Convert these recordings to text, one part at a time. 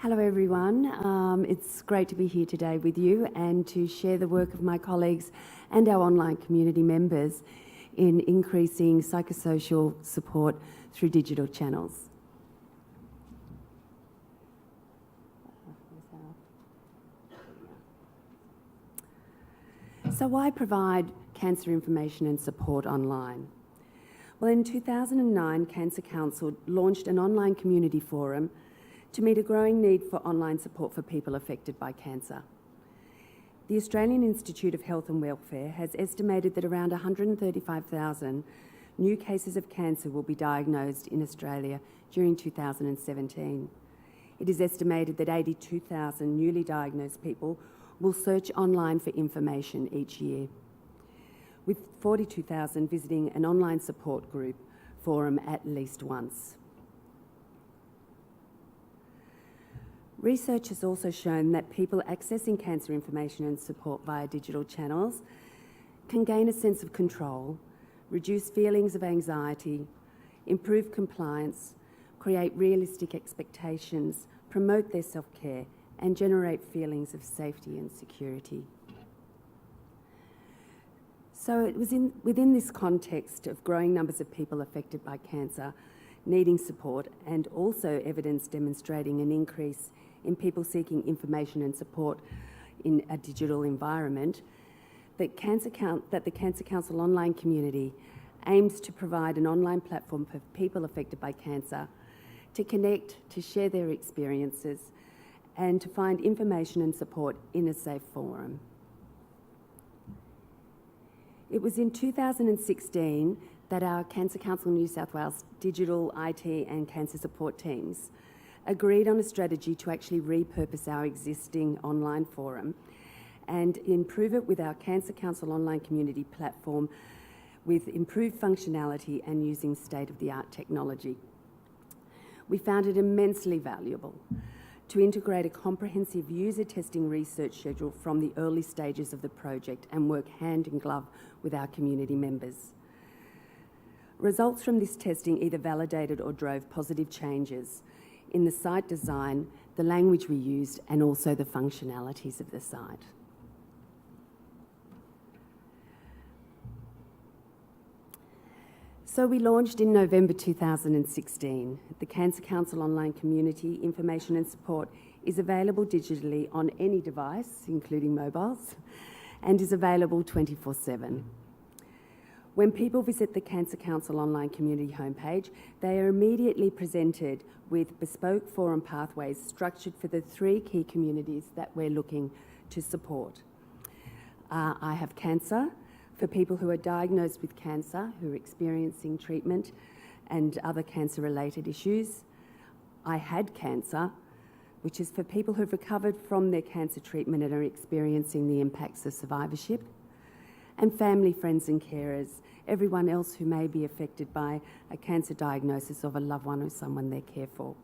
Hello everyone, it's great to be here today with you and to share the work of my colleagues and our online community members in increasing psychosocial support through digital channels. So why provide cancer information and support online? Well, in 2009, Cancer Council launched an online community forum to meet a growing need for online support for people affected by cancer. The Australian Institute of Health and Welfare has estimated that around 135,000 new cases of cancer will be diagnosed in Australia during 2017. It is estimated that 82,000 newly diagnosed people will search online for information each year, with 42,000 visiting an online support group forum at least once. Research has also shown that people accessing cancer information and support via digital channels can gain a sense of control, reduce feelings of anxiety, improve compliance, create realistic expectations, promote their self-care, and generate feelings of safety and security. So it was within this context of growing numbers of people affected by cancer needing support, and also evidence demonstrating an increase in people seeking information and support in a digital environment, that the Cancer Council online community aims to provide an online platform for people affected by cancer to connect, to share their experiences, and to find information and support in a safe forum. It was in 2016 that our Cancer Council New South Wales digital, IT and cancer support teams agreed on a strategy to actually repurpose our existing online forum and improve it with our Cancer Council online community platform with improved functionality and using state-of-the-art technology. We found it immensely valuable to integrate a comprehensive user testing research schedule from the early stages of the project and work hand in glove with our community members. Results from this testing either validated or drove positive changes in the site design, the language we used, and also the functionalities of the site. So we launched in November 2016. The Cancer Council online community information and support is available digitally on any device, including mobiles, and is available 24/7. When people visit the Cancer Council online community homepage, they are immediately presented with bespoke forum pathways structured for the three key communities that we're looking to support. I Have Cancer, for people who are diagnosed with cancer, who are experiencing treatment and other cancer-related issues. I Had Cancer, which is for people who've recovered from their cancer treatment and are experiencing the impacts of survivorship. And family, friends and carers, everyone else who may be affected by a cancer diagnosis of a loved one or someone they care for.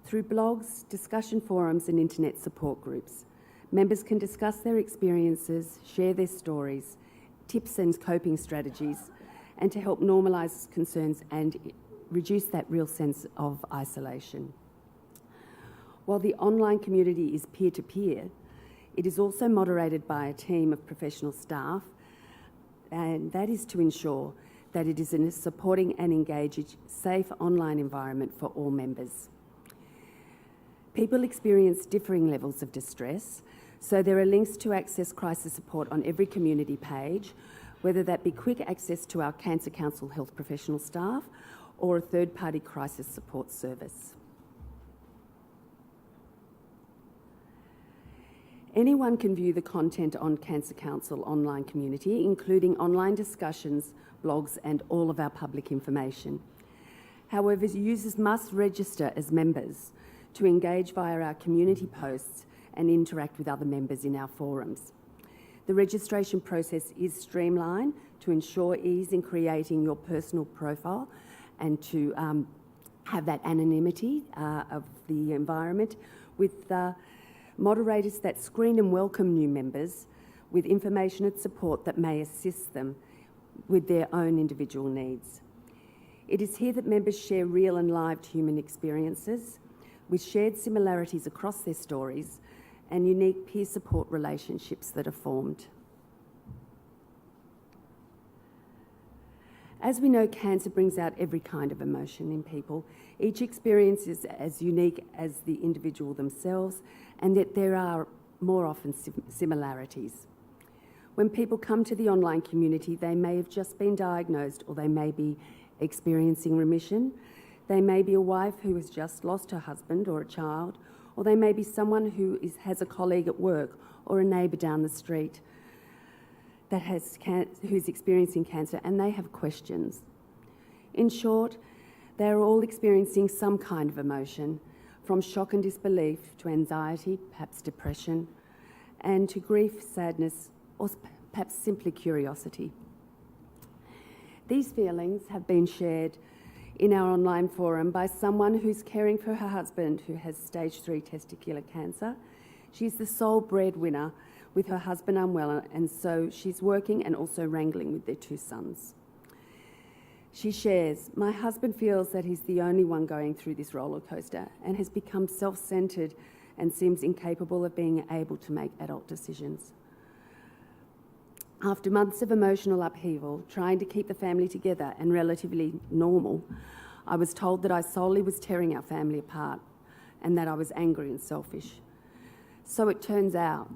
Through blogs, discussion forums and internet support groups, members can discuss their experiences, share their stories, tips and coping strategies, and to help normalise concerns and reduce that real sense of isolation. While the online community is peer-to-peer, it is also moderated by a team of professional staff, and that is to ensure that it is in a supporting and engaging, safe online environment for all members. People experience differing levels of distress, so there are links to access crisis support on every community page, whether that be quick access to our Cancer Council health professional staff or a third-party crisis support service. Anyone can view the content on Cancer Council online community, including online discussions, blogs, and all of our public information. However, users must register as members to engage via our community posts and interact with other members in our forums. The registration process is streamlined to ensure ease in creating your personal profile and to have that anonymity of the environment, with moderators that screen and welcome new members with information and support that may assist them with their own individual needs. It is here that members share real and lived human experiences, with shared similarities across their stories and unique peer support relationships that are formed. As we know, cancer brings out every kind of emotion in people. Each experience is as unique as the individual themselves, and yet there are more often similarities. When people come to the online community, they may have just been diagnosed, or they may be experiencing remission. They may be a wife who has just lost her husband or a child, or they may be someone who has a colleague at work or a neighbour down the street who's experiencing cancer, and they have questions. In short, they are all experiencing some kind of emotion, from shock and disbelief to anxiety, perhaps depression, and to grief, sadness, or perhaps simply curiosity. These feelings have been shared in our online forum by someone who's caring for her husband who has stage 3 testicular cancer. She's the sole breadwinner with her husband unwell, and so she's working and also wrangling with their 2 sons. She shares, "My husband feels that he's the only one going through this roller coaster and has become self-centred and seems incapable of being able to make adult decisions. After months of emotional upheaval, trying to keep the family together and relatively normal, I was told that I solely was tearing our family apart and that I was angry and selfish. So it turns out,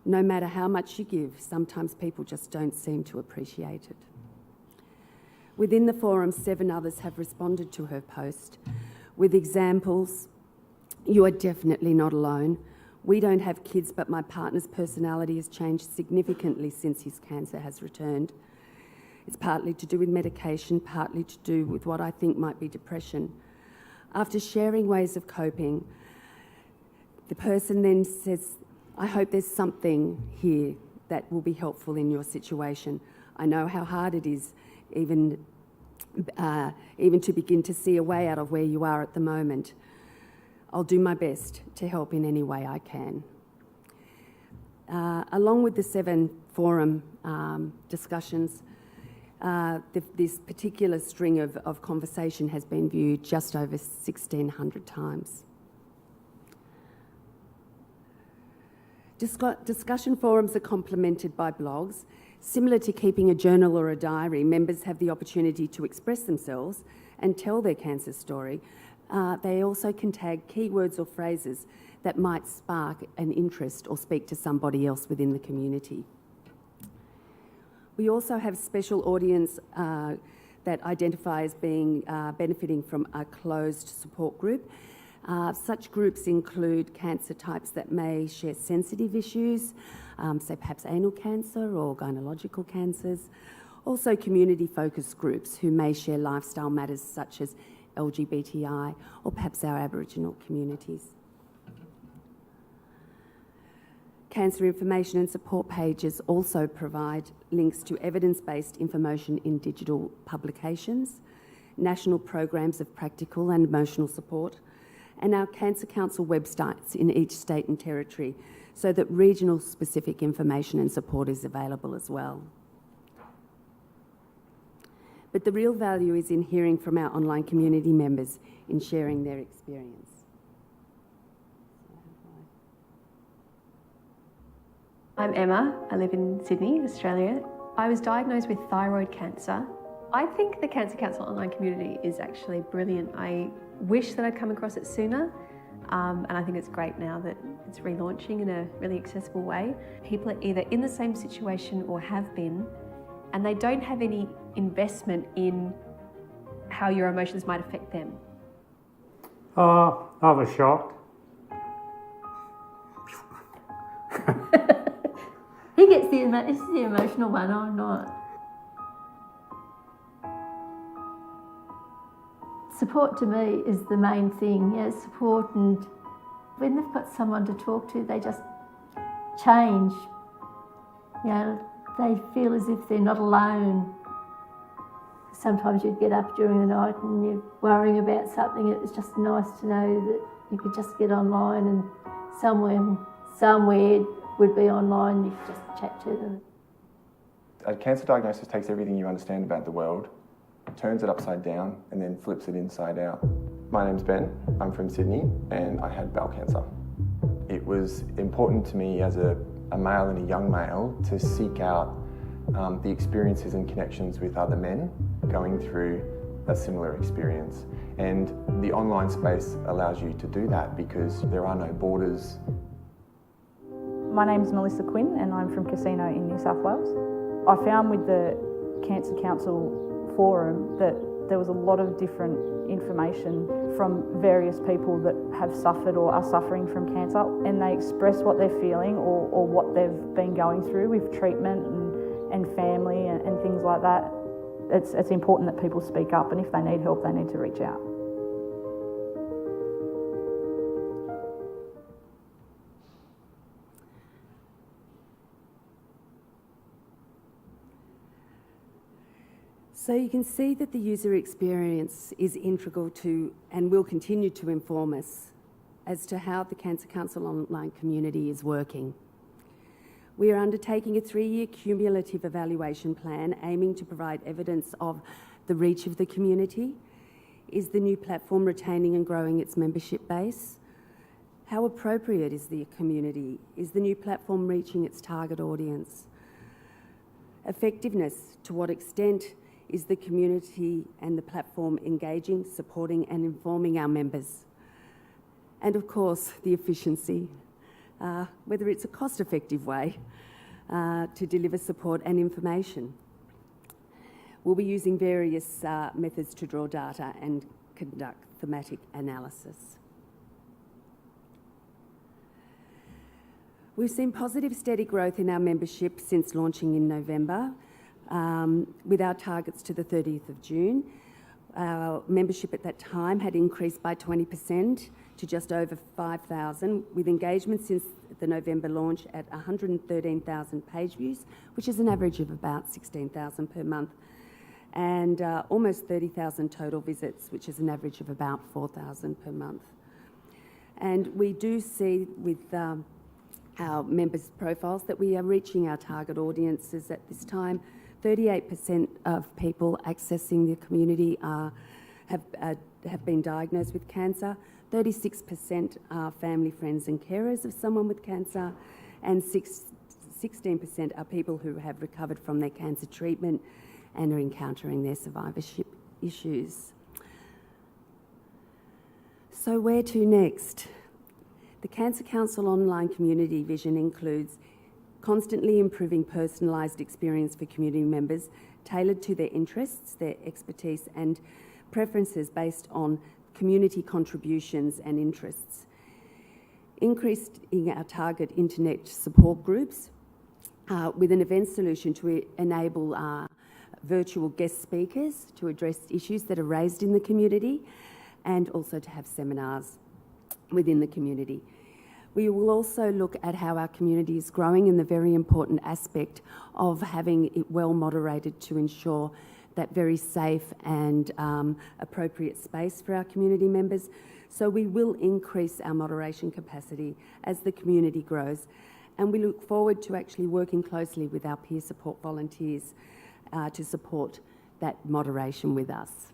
no matter how much you give, sometimes people just don't seem to appreciate it." Within the forum, 7 others have responded to her post with examples. "You are definitely not alone. We don't have kids, but my partner's personality has changed significantly since his cancer has returned. It's partly to do with medication, partly to do with what I think might be depression. After sharing ways of coping, the person then says, I hope there's something here that will be helpful in your situation. I know how hard it is even to begin to see a way out of where you are at the moment. I'll do my best to help in any way I can." Along with the 7 forum discussions, this particular string of conversation has been viewed just over 1,600 times. Discussion forums are complemented by blogs. Similar to keeping a journal or a diary, members have the opportunity to express themselves and tell their cancer story. They also can tag keywords or phrases that might spark an interest or speak to somebody else within the community. We also have special audience that identify as being benefiting from a closed support group. Such groups include cancer types that may share sensitive issues, say perhaps anal cancer or gynecological cancers. Also community-focused groups who may share lifestyle matters such as LGBTI or perhaps our Aboriginal communities. Cancer information and support pages also provide links to evidence-based information in digital publications, national programs of practical and emotional support, and our Cancer Council websites in each state and territory, so that regional specific information and support is available as well. But the real value is in hearing from our online community members in sharing their experience. I'm Emma. I live in Sydney, Australia. I was diagnosed with thyroid cancer. I think the Cancer Council online community is actually brilliant. I wish that I'd come across it sooner, and I think it's great now that it's relaunching in a really accessible way. People are either in the same situation or have been, and they don't have any investment in how your emotions might affect them. I was shocked. He gets this is the emotional one, I'm not. Support to me is the main thing, support, and when they've got someone to talk to, they just change. They feel as if they're not alone. Sometimes you'd get up during the night and you're worrying about something. It was just nice to know that you could just get online and somewhere would be online, you could just chat to them. A cancer diagnosis takes everything you understand about the world, turns it upside down, and then flips it inside out. My name's Ben, I'm from Sydney and I had bowel cancer. It was important to me as a male and a young male to seek out the experiences and connections with other men going through a similar experience. And the online space allows you to do that because there are no borders. My name's Melissa Quinn and I'm from Casino in New South Wales. I found with the Cancer Council forum that there was a lot of different information from various people that have suffered or are suffering from cancer, and they express what they're feeling or what they've been going through with treatment and family and things like that. It's important that people speak up, and if they need help, they need to reach out. So you can see that the user experience is integral to and will continue to inform us as to how the Cancer Council online community is working. We are undertaking a 3-year cumulative evaluation plan aiming to provide evidence of the reach of the community. Is the new platform retaining and growing its membership base? How appropriate is the community? Is the new platform reaching its target audience? Effectiveness, to what extent is the community and the platform engaging, supporting and informing our members? And of course, the efficiency, whether it's a cost-effective way to deliver support and information. We'll be using various methods to draw data and conduct thematic analysis. We've seen positive, steady growth in our membership since launching in November, with our targets to the 30th of June. Our membership at that time had increased by 20% to just over 5,000, with engagement since the November launch at 113,000 page views, which is an average of about 16,000 per month, and almost 30,000 total visits, which is an average of about 4,000 per month. And we do see with our members' profiles that we are reaching our target audiences at this time. 38% of people accessing the community have been diagnosed with cancer. 36% are family, friends and carers of someone with cancer, and 16% are people who have recovered from their cancer treatment and are encountering their survivorship issues. So where to next? The Cancer Council online community vision includes constantly improving personalised experience for community members, tailored to their interests, their expertise and preferences based on community contributions and interests. Increasing our target internet support groups with an event solution to enable virtual guest speakers to address issues that are raised in the community, and also to have seminars within the community. We will also look at how our community is growing and the very important aspect of having it well moderated to ensure that very safe and appropriate space for our community members. So we will increase our moderation capacity as the community grows, and we look forward to actually working closely with our peer support volunteers to support that moderation with us.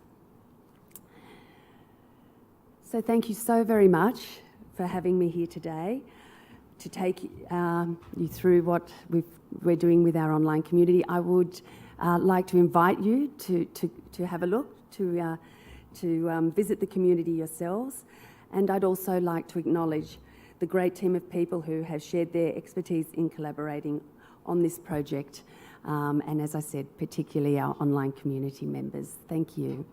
So thank you so very much for having me here today to take you through what we're doing with our online community. I would like to invite you to have a look, to visit the community yourselves, and I'd also like to acknowledge the great team of people who have shared their expertise in collaborating on this project, and as I said, particularly our online community members. Thank you.